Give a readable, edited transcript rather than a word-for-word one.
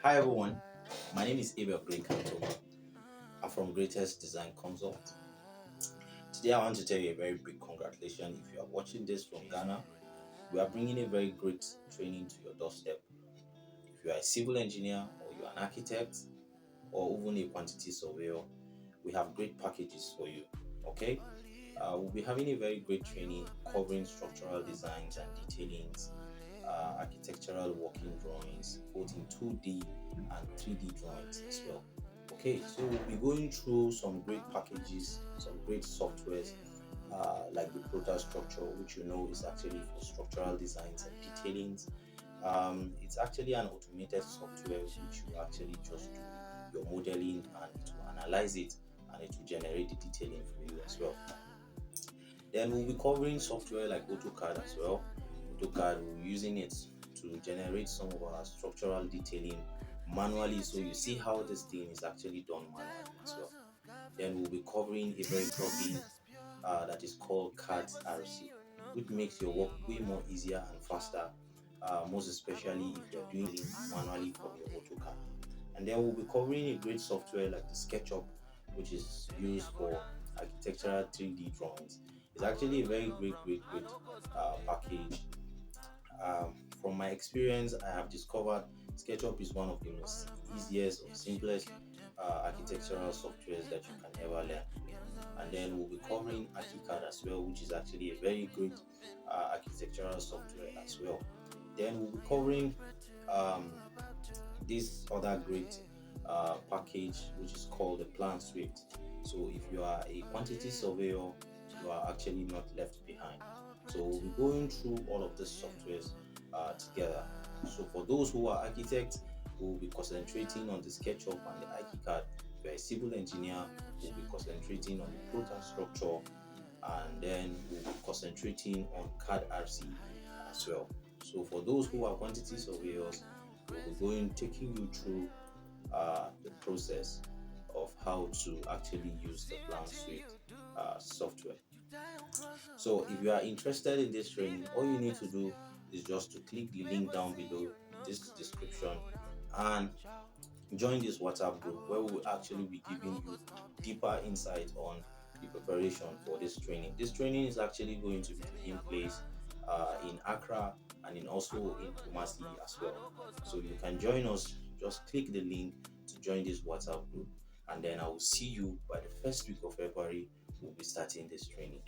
Hi everyone, my name is Abel Kanto. I'm from GREYTEST Design Consult. Today I want to tell you a very big congratulations. If you are watching this from Ghana, we are bringing a very great training to your doorstep. If you are a civil engineer or you are an architect or even a quantity surveyor, we have great packages for you. Okay, we'll be having a very great training covering structural designs and detailings, architectural working drawings, both in 2D and 3D drawings as well. Okay, so we'll be going through some great packages, some great softwares, like the Prota structure, which you know is actually for structural designs and detailings. It's actually an automated software which you actually just do your modeling and it will analyze it and it will generate the detailing for you as well. Then we'll be covering software like AutoCAD as well. AutoCAD, we'll be using it to generate some of our structural detailing manually, so you see how this thing is actually done manually as well. Then we'll be covering a very plugin that is called CAD-RC, which makes your work way more easier and faster, most especially if you're doing it manually from your AutoCAD. And then we'll be covering a great software like the SketchUp, which is used for architectural 3D drawings. It's actually a very great package. From my experience, I have discovered SketchUp is one of the most easiest or simplest architectural softwares that you can ever learn. And then we'll be covering ArchiCAD as well, which is actually a very great architectural software as well. Then we'll be covering um, this other great package, which is called the Plan Swift. So if you are a quantity surveyor, you are actually not left behind. So we'll be going through all of these softwares together. So for those who are architects, we'll be concentrating on the SketchUp and the ArchiCAD. If you're a civil engineer, we'll be concentrating on the Prota structure, and then we'll be concentrating on CAD-RC as well. So for those who are quantity surveyors, we'll be taking you through the process of how to actually use the Plan Swift software. So if you are interested in this training, all you need to do is just to click the link down below this description and join this WhatsApp group where we will actually be giving you deeper insight on the preparation for this training. This training is actually going to be taking place in Accra and also in Kumasi as well. So you can join us. Just click the link to join this WhatsApp group, and then I will see you by the first week of February. We'll be starting this training.